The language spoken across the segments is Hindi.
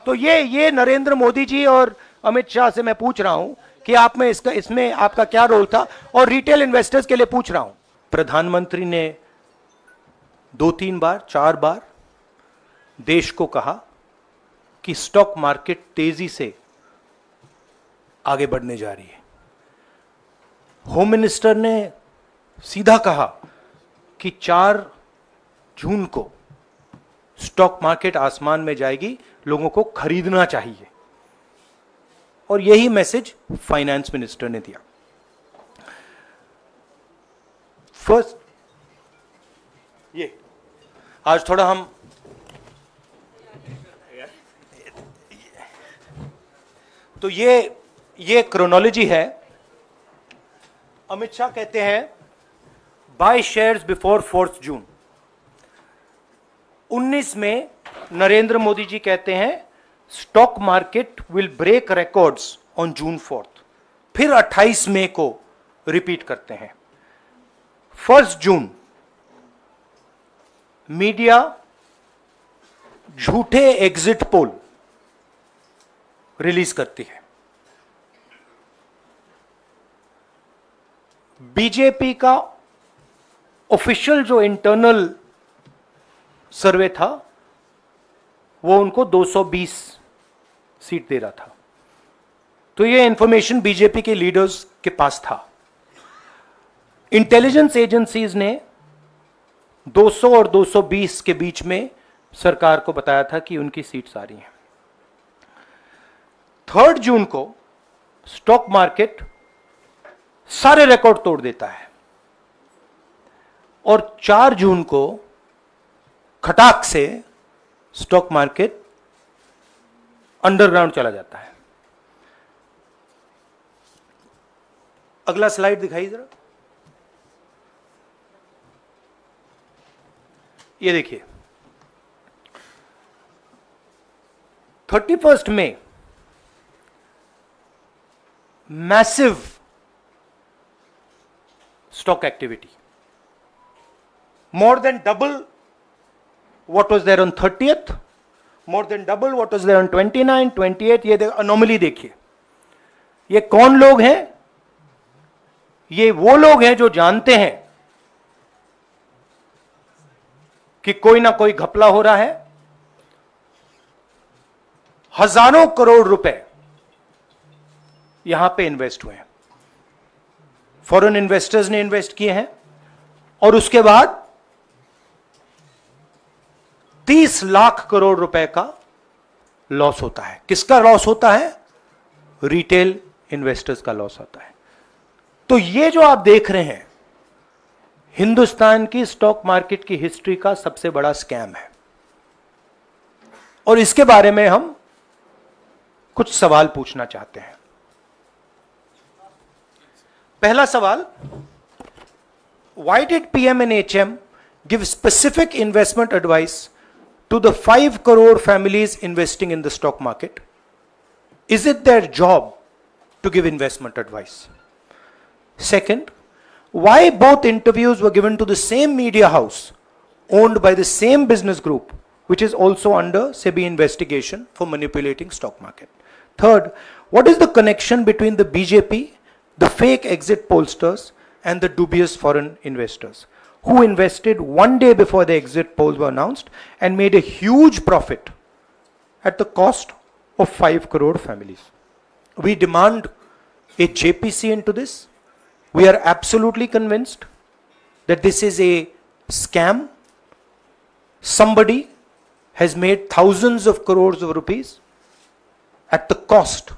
तो ये नरेंद्र मोदी जी और अमित शाह से मैं पूछ रहा हूं कि आप में इसमें आपका क्या रोल था, और रिटेल इन्वेस्टर्स के लिए पूछ रहा हूं। प्रधानमंत्री ने 2-3 बार 4 बार देश को कहा कि स्टॉक मार्केट तेजी से आगे बढ़ने जा रही है। होम मिनिस्टर ने सीधा कहा कि 4 जून को स्टॉक मार्केट आसमान में जाएगी, लोगों को खरीदना चाहिए, और यही मैसेज फाइनेंस मिनिस्टर ने दिया। फर्स्ट, ये आज थोड़ा हम तो ये क्रोनोलॉजी है। अमित शाह कहते हैं बाय शेयर्स बिफोर 4 जून। 19 में नरेंद्र मोदी जी कहते हैं stock market will break records on June 4। फिर 28 मई को रिपीट करते हैं। 1 जून मीडिया झूठे एग्जिट पोल रिलीज करती है। बीजेपी का ऑफिशियल जो इंटरनल सर्वे था वो उनको 220 सीट दे रहा था। तो ये इंफॉर्मेशन बीजेपी के लीडर्स के पास था। इंटेलिजेंस एजेंसीज ने 200 और 220 के बीच में सरकार को बताया था कि उनकी सीट्स आ रही हैं। 3 जून को स्टॉक मार्केट सारे रिकॉर्ड तोड़ देता है, और 4 जून को खटाक से स्टॉक मार्केट अंडरग्राउंड चला जाता है। अगला स्लाइड दिखाइए जरा। ये देखिए 31 मई massive stock activity, more than double what was there on 30th, more than double what was there on 29, 28। ये अनोमली देखिए। ये कौन लोग हैं? ये वो लोग हैं जो जानते हैं कि कोई ना कोई घपला हो रहा है। हजारों करोड़ रुपए यहां पे इन्वेस्ट हुए हैं, फॉरेन इन्वेस्टर्स ने इन्वेस्ट किए हैं, और उसके बाद 30 लाख करोड़ रुपए का लॉस होता है। किसका लॉस होता है? रिटेल इन्वेस्टर्स का लॉस होता है। तो ये जो आप देख रहे हैं हिंदुस्तान की स्टॉक मार्केट की हिस्ट्री का सबसे बड़ा स्कैम है, और इसके बारे में हम कुछ सवाल पूछना चाहते हैं। पहला सवाल, why did PM&HM give specific investment advice to the 5 crore families investing in the stock market? Is it their job to give investment advice? Second, why both interviews were given to the same media house owned by the same business group, which is also under SEBI investigation for manipulating stock market? Third, what is the connection between the BJP, the fake exit pollsters, and the dubious foreign investors who invested 1 day before the exit polls were announced and made a huge profit at the cost of 5 crore families? We demand a JPC into this. We are absolutely convinced that this is a scam. Somebody has made thousands of crores of rupees at the cost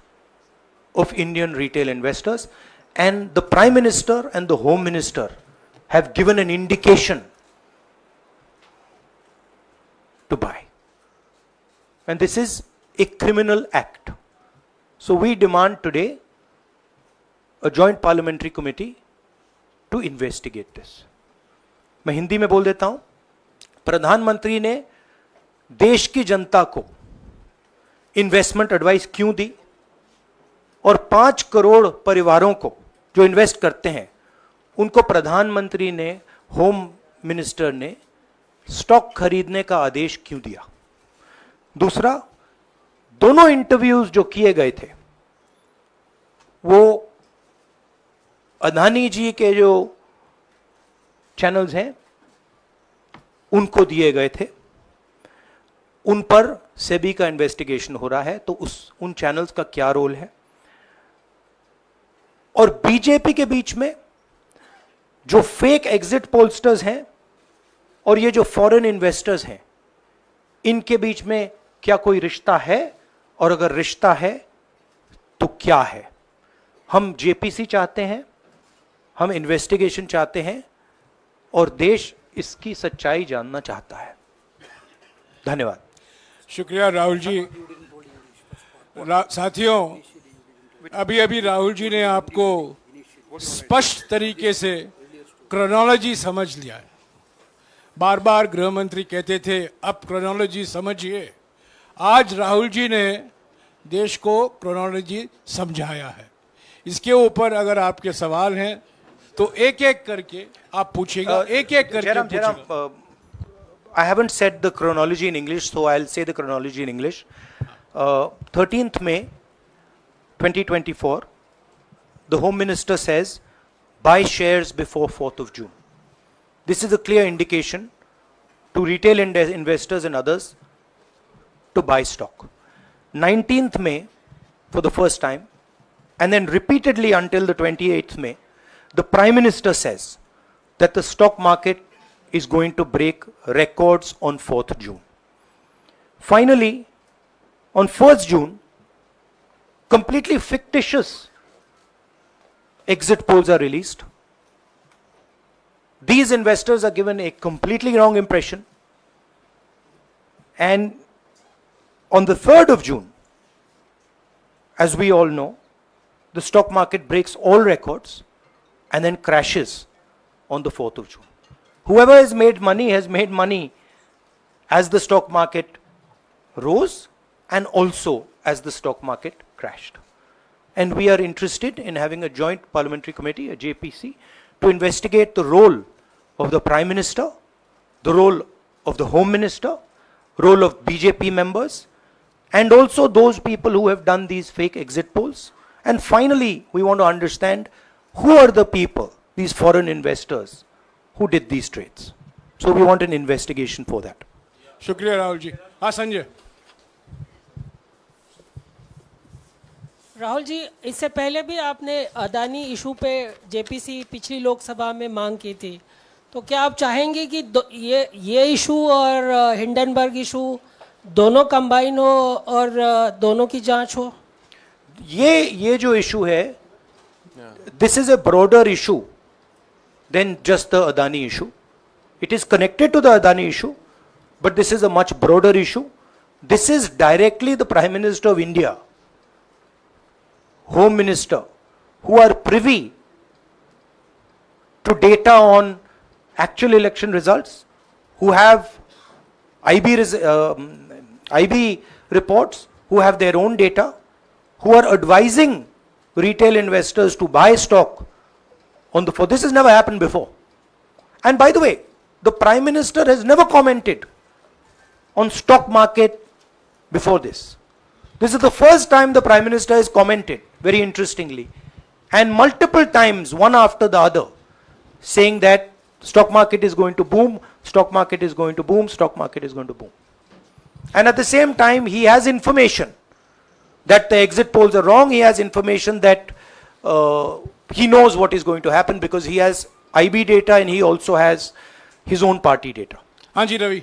of Indian retail investors, and the Prime Minister and the Home Minister have given an indication to buy, and this is a criminal act. So we demand today a joint parliamentary committee to investigate this. मैं हिंदी में बोल देता हूं। प्रधानमंत्री ने देश की जनता को इन्वेस्टमेंट एडवाइस क्यों दी, और 5 करोड़ परिवारों को जो इन्वेस्ट करते हैं उनको प्रधानमंत्री ने, होम मिनिस्टर ने स्टॉक खरीदने का आदेश क्यों दिया? दूसरा, दोनों इंटरव्यूज जो किए गए थे वो अदानी जी के जो चैनल्स हैं उनको दिए गए थे, उन पर सेबी का इन्वेस्टिगेशन हो रहा है, तो उन चैनल्स का क्या रोल है। और बीजेपी के बीच में जो फेक एग्जिट पोलस्टर्स हैं और ये जो फॉरेन इन्वेस्टर्स हैं, इनके बीच में क्या कोई रिश्ता है, और अगर रिश्ता है तो क्या है। हम जेपीसी चाहते हैं, हम इन्वेस्टिगेशन चाहते हैं, और देश इसकी सच्चाई जानना चाहता है। धन्यवाद। शुक्रिया राहुल जी। साथियों, अभी अभी राहुल जी ने आपको स्पष्ट तरीके से क्रोनोलॉजी समझ लिया है। बार बार गृह मंत्री कहते थे अब क्रोनोलॉजी समझिए। आज राहुल जी ने देश को क्रोनोलॉजी समझाया है। इसके ऊपर अगर आपके सवाल हैं तो एक एक करके आप पूछेगा, एक एक करके पूछेगा। I haven't said the chronology in English, so I'll say the chronology in English. 13th May 2024, the Home Minister says, buy shares before 4th of June. This is a clear indication to retail investors and others to buy stock. 19th May, for the first time, and then repeatedly until the 28th May, the Prime Minister says that the stock market is going to break records on 4th June. Finally, on 1st June, completely fictitious exit polls are released. These investors are given a completely wrong impression. And on the 3rd of June, as we all know, the stock market breaks all records and then crashes on the 4th of June. Whoever has made money as the stock market rose and also as the stock market crashed. And we are interested in having a joint parliamentary committee, a JPC, to investigate the role of the Prime Minister, the role of the Home Minister, role of BJP members, and also those people who have done these fake exit polls. And finally, we want to understand who are the people, these foreign investors, who did these trades. So we want an investigation for that. शुक्रिया राहुल जी। हाँ संजय। राहुल जी, इससे पहले भी आपने अदानी इशू पे जेपीसी पिछली लोकसभा में मांग की थी, तो क्या आप चाहेंगे कि ये इशू और हिंडनबर्ग इशू दोनों कंबाइन हो और दोनों की जांच हो? ये जो इशू है, this is a broader issue than just the Adani issue. It is connected to the Adani issue, but this is a much broader issue. This is directly the Prime Minister of India, Home Minister, who are privy to data on actual election results, who have IB reports, who have their own data, who are advising retail investors to buy stock on the 4th. This has never happened before. And by the way, the Prime Minister has never commented on stock market before this. This is the first time the Prime Minister has commented, very interestingly, and multiple times, one after the other, saying that stock market is going to boom, stock market is going to boom, stock market is going to boom. And at the same time, he has information that the exit polls are wrong. He has information that he knows what is going to happen because he has IB data and he also has his own party data. हाँ जी रवि।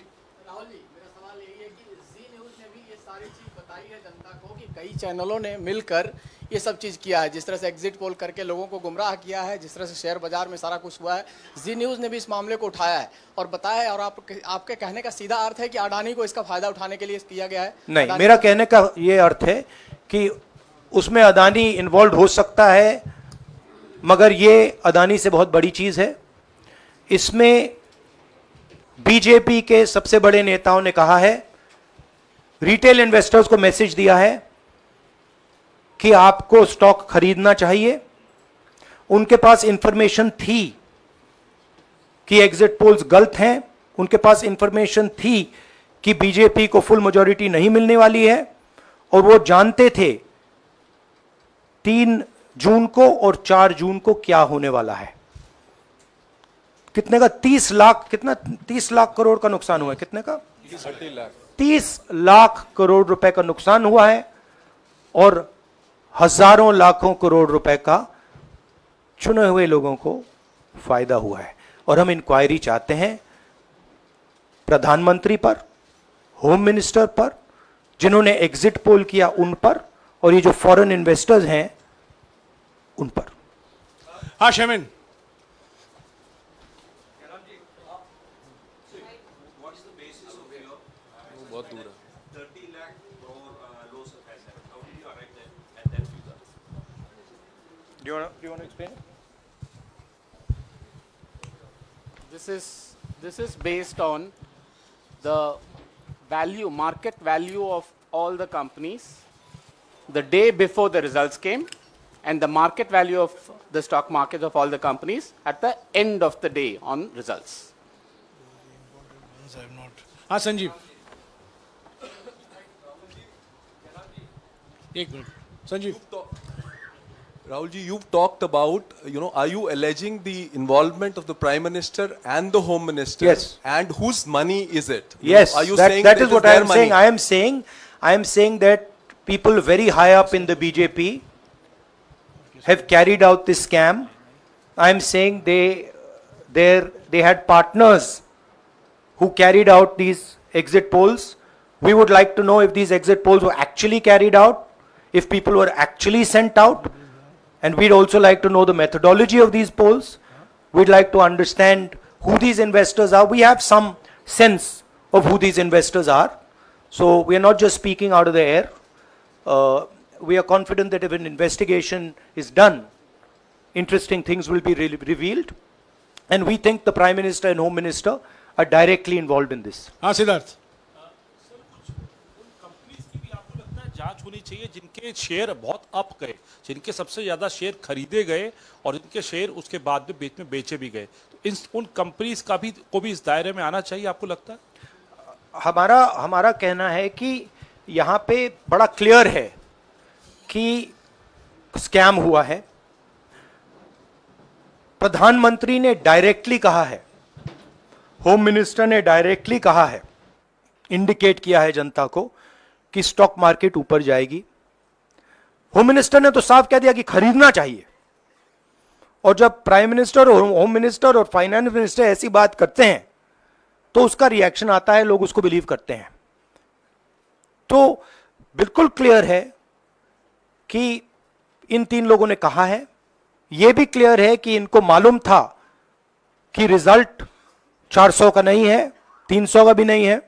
राहुल जी, मेरा सवाल यही है कि जी न्यूज़ ने भी ये सारी चीज बताई है जनता को कि कई चैनलों ने मिलकर ये सब चीज किया है, जिस तरह से एग्जिट पोल करके लोगों को गुमराह किया है, जिस तरह से शेयर बाजार में सारा कुछ हुआ है। जी न्यूज़ ने भी इस मामले को उठाया है और बताया है, और आपके कहने का सीधा अर्थ है कि अडानी को इसका फायदा उठाने के लिए किया गया है? नहीं, मेरा कहने का ये अर्थ है कि उसमें अदानी इन्वॉल्व हो सकता है, मगर ये अदानी से बहुत बड़ी चीज है। इसमें बीजेपी के सबसे बड़े नेताओं ने कहा है, रिटेल इन्वेस्टर्स को मैसेज दिया है कि आपको स्टॉक खरीदना चाहिए। उनके पास इंफॉर्मेशन थी कि एग्जिट पोल्स गलत हैं, उनके पास इंफॉर्मेशन थी कि बीजेपी को फुल मेजॉरिटी नहीं मिलने वाली है, और वो जानते थे 3 जून को और 4 जून को क्या होने वाला है। कितने का? 30 लाख, कितना 30 लाख करोड़ का नुकसान हुआ है। कितने का? 30 लाख करोड़ रुपए का नुकसान हुआ है और हजारों लाखों करोड़ रुपए का चुने हुए लोगों को फायदा हुआ है। और हम इंक्वायरी चाहते हैं प्रधानमंत्री पर, होम मिनिस्टर पर, जिन्होंने एग्जिट पोल किया उन पर, और ये जो फॉरेन इन्वेस्टर्स हैं उन पर। हाँ शमीन, बहुत दूर है। 30 lakh crore loss of asset. How did you arrive at that figure? Do you want to explain? This is based on the value, market value of all the companies the day before the results came, and the market value of the stock market of all the companies at the end of the day on results. हाँ संजीव, एक minute Sanjeev. Rahul ji, you've talked about, are you alleging the involvement of the Prime Minister and the Home Minister? Yes. And whose money is it? Yes, Are you that, saying that it is what I their am money? saying. I am saying that people very high up in the BJP have carried out this scam. I am saying they had partners who carried out these exit polls. We would like to know if these exit polls were actually carried out, if people were actually sent out, and we'd also like to know the methodology of these polls. We'd like to understand who these investors are. We have some sense of who these investors are. So we are not just speaking out of the air. We are confident that if an investigation is done, interesting things will be revealed. And we think the Prime Minister and Home Minister are directly involved in this. हाँ सिद्धार्थ, कंपनीज की भी आपको लगता है जांच होनी चाहिए जिनके शेयर बहुत अप गए, जिनके सबसे ज्यादा शेयर खरीदे गए और जिनके शेयर उसके बाद में बीच में बेचे भी गए, तो उन कंपनीज का भी को भी इस दायरे में आना चाहिए, आपको लगता है? हमारा कहना है कि यहाँ पे बड़ा क्लियर है कि स्कैम हुआ है। प्रधानमंत्री ने डायरेक्टली कहा है, होम मिनिस्टर ने डायरेक्टली कहा है, इंडिकेट किया है जनता को कि स्टॉक मार्केट ऊपर जाएगी। होम मिनिस्टर ने तो साफ कह दिया कि खरीदना चाहिए। और जब प्राइम मिनिस्टर और होम मिनिस्टर और फाइनेंस मिनिस्टर ऐसी बात करते हैं तो उसका रिएक्शन आता है, लोग उसको बिलीव करते हैं। तो बिल्कुल क्लियर है कि इन 3 लोगों ने कहा है। यह भी क्लियर है कि इनको मालूम था कि रिजल्ट 400 का नहीं है, 300 का भी नहीं है।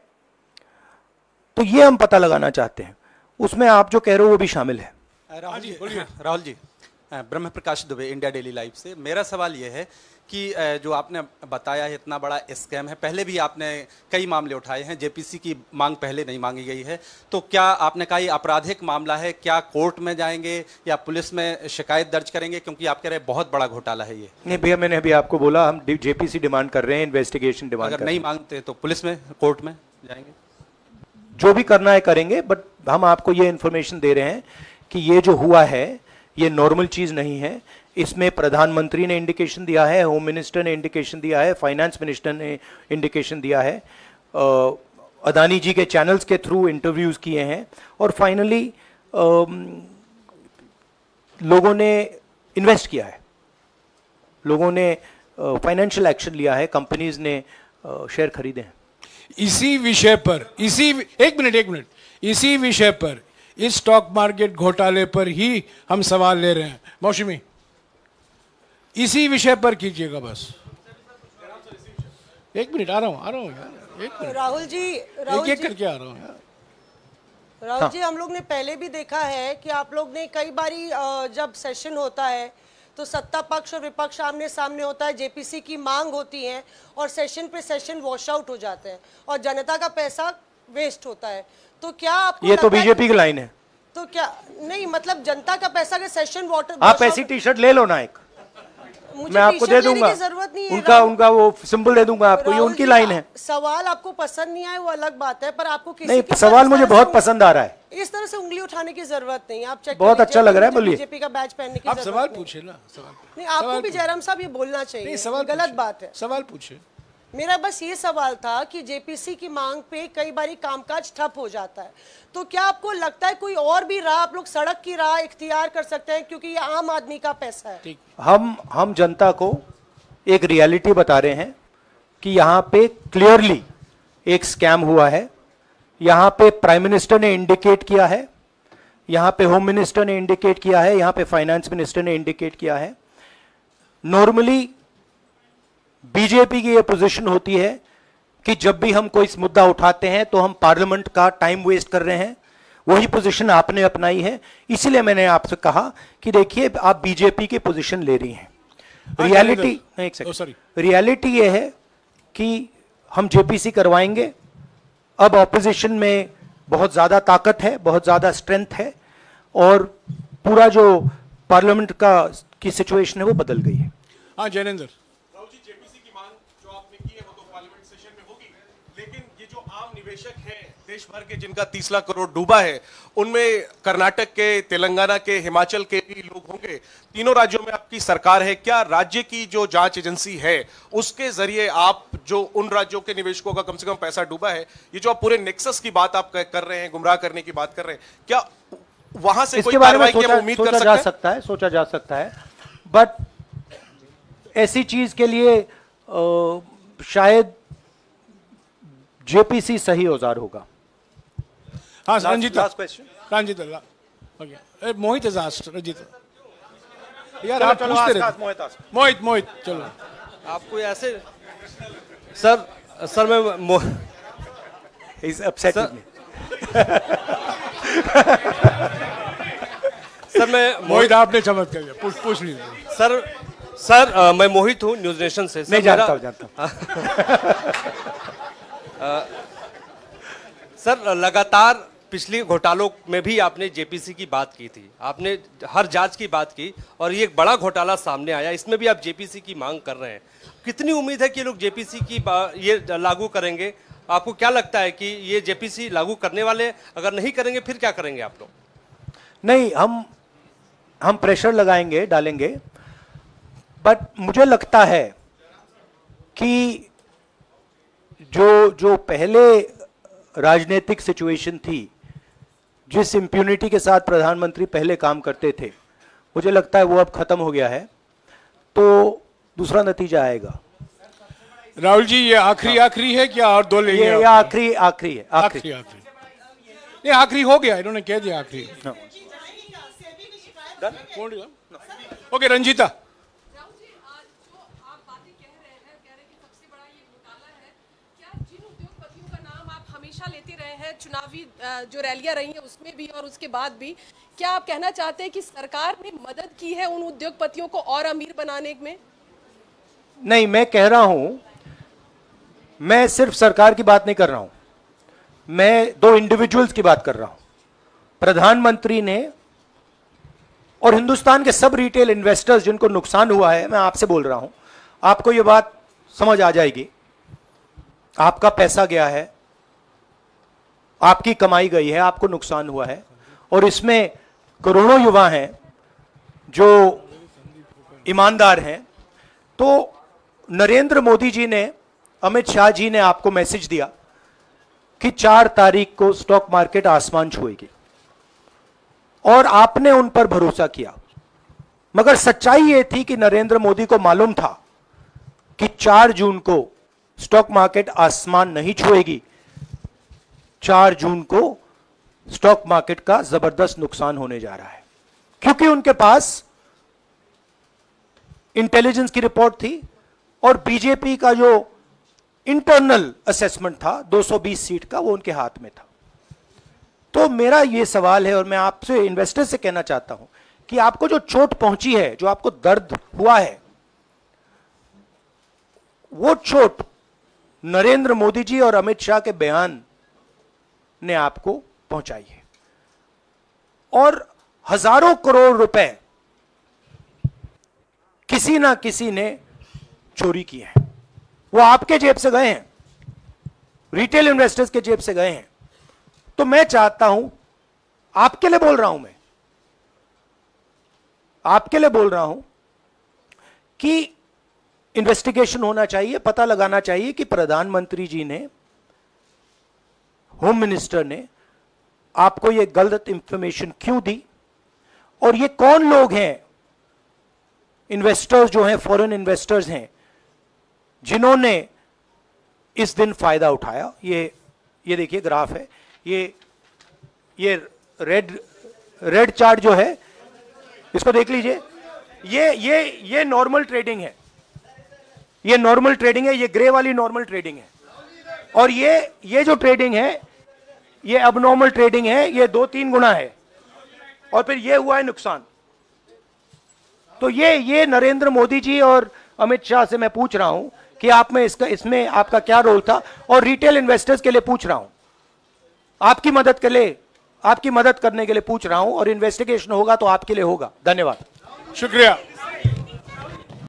तो यह हम पता लगाना चाहते हैं। उसमें आप जो कह रहे हो वो भी शामिल है। राहुल जी, ब्रह्म प्रकाश दुबे, इंडिया डेली लाइव से। मेरा सवाल यह है कि जो आपने बताया है इतना बड़ा स्कैम है, पहले भी आपने कई मामले उठाए हैं, जेपीसी की मांग पहले नहीं मांगी गई है, तो क्या आपने कहा ये आपराधिक मामला है, क्या कोर्ट में जाएंगे या पुलिस में शिकायत दर्ज करेंगे? क्योंकि आप कह रहे हैं बहुत बड़ा घोटाला है ये। नहीं भैया, मैंने अभी आपको बोला हम जेपीसी डिमांड कर रहे हैं, इन्वेस्टिगेशन डिमांड। अगर नहीं मांगते तो पुलिस में, कोर्ट में जाएंगे? जो भी करना है करेंगे, बट हम आपको ये इंफॉर्मेशन दे रहे हैं कि ये जो हुआ है ये नॉर्मल चीज नहीं है। इसमें प्रधानमंत्री ने इंडिकेशन दिया है, होम मिनिस्टर ने इंडिकेशन दिया है, फाइनेंस मिनिस्टर ने इंडिकेशन दिया है, अदानी जी के चैनल्स के थ्रू इंटरव्यूज किए हैं, और फाइनली लोगों ने इन्वेस्ट किया है, लोगों ने फाइनेंशियल एक्शन लिया है, कंपनीज ने शेयर खरीदे हैं। इसी विषय पर, एक मिनट, इसी विषय पर, इस स्टॉक मार्केट घोटाले पर ही हम सवाल ले रहे हैं। मौसमी, इसी विषय पर कीजिएगा बस। एक मिनट, आ रहा हूं यार, एक मिनट। राहुल जी, एक करके आ रहा हूं यार। राहुल जी, हम लोग ने पहले भी देखा है कि आप लोग ने कई बारी जब सेशन होता है तो सत्ता पक्ष और विपक्ष आमने सामने होता है, जेपीसी की मांग होती है और सेशन पे सेशन वॉश आउट हो जाते हैं और जनता का पैसा वेस्ट होता है। तो क्या आपको ये तो बीजेपी की लाइन है। तो क्या नहीं, मतलब जनता का पैसा के सेशन वाटर, आप ऐसी टी शर्ट ले लो ना एक, मैं आपको दे दूंगा, जरूरत नहीं है, उनका वो सिंबल दे दूंगा आपको, ये उनकी लाइन है। सवाल आपको पसंद नहीं आए वो अलग बात है, पर आपको किसी नहीं, सवाल मुझे बहुत पसंद आ रहा है। इस तरह से उंगली उठाने की जरूरत नहीं, आप चेक बहुत अच्छा लग रहा है, बोलिए। बीजेपी का बैच पहनने की आप जरूरत सवाल नहीं। पूछे ना, सवाल नहीं, आपको भी जयराम साहब ये बोलना चाहिए, नहीं, सवाल गलत पूछिए। बात है। सवाल पूछे। मेरा बस ये सवाल था कि जेपीसी की मांग पे कई बारी कामकाज ठप हो जाता है, तो क्या आपको लगता है कोई और भी राह आप लोग सड़क की राह इख्तियार कर सकते हैं, क्योंकि ये आम आदमी का पैसा है। हम जनता को एक रियलिटी बता रहे हैं कि यहाँ पे क्लियरली एक स्कैम हुआ है। यहाँ पे प्राइम मिनिस्टर ने इंडिकेट किया है, यहाँ पे होम मिनिस्टर ने इंडिकेट किया है, यहाँ पे फाइनेंस मिनिस्टर ने इंडिकेट किया है। नॉर्मली बीजेपी की ये पोजीशन होती है कि जब भी हम कोई मुद्दा उठाते हैं तो हम पार्लियामेंट का टाइम वेस्ट कर रहे हैं। वही पोजीशन आपने अपनाई है, इसलिए मैंने आपसे कहा कि देखिए आप बीजेपी की पोजीशन ले रही हैं। रियलिटी एक सेकंड, रियलिटी ये है कि हम जेपीसी करवाएंगे। अब ऑपोजिशन में बहुत ज्यादा ताकत है, बहुत ज्यादा स्ट्रेंथ है और पूरा जो पार्लियामेंट का की सिचुएशन है वो बदल गई है। हाँ जैनेंद्र, राहुल जी, जेपीसी की मांग जो आपने की है वो तो पार्लियामेंट सेशन में होगी, लेकिन ये जो आम निवेशक हैं देश भर के जिनका 30 लाख करोड़ डूबा है, उनमें कर्नाटक के, तेलंगाना के, हिमाचल के भी लोग होंगे। तीनों राज्यों में आपकी सरकार है, क्या राज्य की जो जांच एजेंसी है उसके जरिए आप जो उन राज्यों के निवेशकों का कम से कम पैसा डूबा है, ये जो आप पूरे नेक्सस की बात आप कर रहे हैं, गुमराह करने की बात कर रहे हैं, क्या वहां से कोई कार्रवाई की उम्मीद कर सकते हैं? सोचा जा सकता है, बट ऐसी चीज के लिए शायद जेपीसी सही औजार होगा। हाँ Ranjita, last question Ranjita, Mohit is asked, Ranjita यार आप पूछते रहे। मोहित चलो। आपको ऐसे सर मैं इज अपसेट सर मैं मोहित आपने चमत्कार किया, पूछ लीजिए। सर मैं मोहित हूँ, न्यूज नेशन से। नहीं जानता। सर लगातार पिछले घोटालों में भी आपने जेपीसी की बात की थी, आपने हर जांच की बात की और ये एक बड़ा घोटाला सामने आया, इसमें भी आप जेपीसी की मांग कर रहे हैं। कितनी उम्मीद है कि लोग जेपीसी की ये लागू करेंगे? आपको क्या लगता है कि ये जेपीसी लागू करने वाले, अगर नहीं करेंगे फिर क्या करेंगे आप लोग? नहीं, हम प्रेशर लगाएंगे, डालेंगे, बट मुझे लगता है कि जो पहले राजनीतिक सिचुएशन थी, जिस इम्प्यूनिटी के साथ प्रधानमंत्री पहले काम करते थे, मुझे लगता है वो अब खत्म हो गया है, तो दूसरा नतीजा आएगा। राहुल जी ये आखिरी है क्या और दो लेंगे? ये आखिरी है, आखिरी। नहीं आखिरी हो गया, इन्होंने कह दिया आखिरी। ओके रंजीता। लेते रहे हैं, चुनावी जो रैलियां रही हैं उसमें भी और उसके बाद भी, क्या आप कहना चाहते हैं कि सरकार ने मदद की है उन उद्योगपतियों को और अमीर बनाने में? नहीं, मैं कह रहा हूं, मैं सिर्फ सरकार की बात नहीं कर रहा हूं, मैं दो इंडिविजुअल्स की बात कर रहा हूं। प्रधानमंत्री ने और हिंदुस्तान के सब रिटेल इन्वेस्टर्स जिनको नुकसान हुआ है, मैं आपसे बोल रहा हूं, आपको यह बात समझ आ जाएगी। आपका पैसा गया है, आपकी कमाई गई है, आपको नुकसान हुआ है, और इसमें करोड़ों युवा हैं जो ईमानदार हैं। तो नरेंद्र मोदी जी ने, अमित शाह जी ने आपको मैसेज दिया कि 4 तारीख को स्टॉक मार्केट आसमान छुएगी, और आपने उन पर भरोसा किया। मगर सच्चाई यह थी कि नरेंद्र मोदी को मालूम था कि 4 जून को स्टॉक मार्केट आसमान नहीं छुएगी, 4 जून को स्टॉक मार्केट का जबरदस्त नुकसान होने जा रहा है, क्योंकि उनके पास इंटेलिजेंस की रिपोर्ट थी और बीजेपी का जो इंटरनल असेसमेंट था 220 सीट का, वो उनके हाथ में था। तो मेरा यह सवाल है, और मैं आपसे इन्वेस्टर से कहना चाहता हूं कि आपको जो चोट पहुंची है, जो आपको दर्द हुआ है, वो चोट नरेंद्र मोदी जी और अमित शाह के बयान ने आपको पहुंचाई है। और हजारों करोड़ रुपए किसी ना किसी ने चोरी किए हैं, वो आपके जेब से गए हैं, रिटेल इन्वेस्टर्स के जेब से गए हैं। तो मैं चाहता हूं आपके लिए बोल रहा हूं, मैं आपके लिए बोल रहा हूं कि इन्वेस्टिगेशन होना चाहिए, पता लगाना चाहिए कि प्रधानमंत्री जी ने, होम मिनिस्टर ने आपको यह गलत इंफॉर्मेशन क्यों दी, और ये कौन लोग हैं, इन्वेस्टर्स जो हैं, फॉरेन इन्वेस्टर्स हैं, जिन्होंने इस दिन फायदा उठाया। ये देखिए ग्राफ है, ये रेड चार्ट जो है, इसको देख लीजिए। ये नॉर्मल ट्रेडिंग है, ये नॉर्मल ट्रेडिंग है, ये ग्रे वाली नॉर्मल ट्रेडिंग है, और ये जो ट्रेडिंग है ये अबनॉर्मल ट्रेडिंग है, ये 2-3 गुना है, और फिर ये हुआ है नुकसान। तो ये नरेंद्र मोदी जी और अमित शाह से मैं पूछ रहा हूं कि आप में इसमें आपका क्या रोल था, और रिटेल इन्वेस्टर्स के लिए पूछ रहा हूं, आपकी मदद के लिए, आपकी मदद करने के लिए पूछ रहा हूं, और इन्वेस्टिगेशन होगा तो आपके लिए होगा। धन्यवाद, शुक्रिया।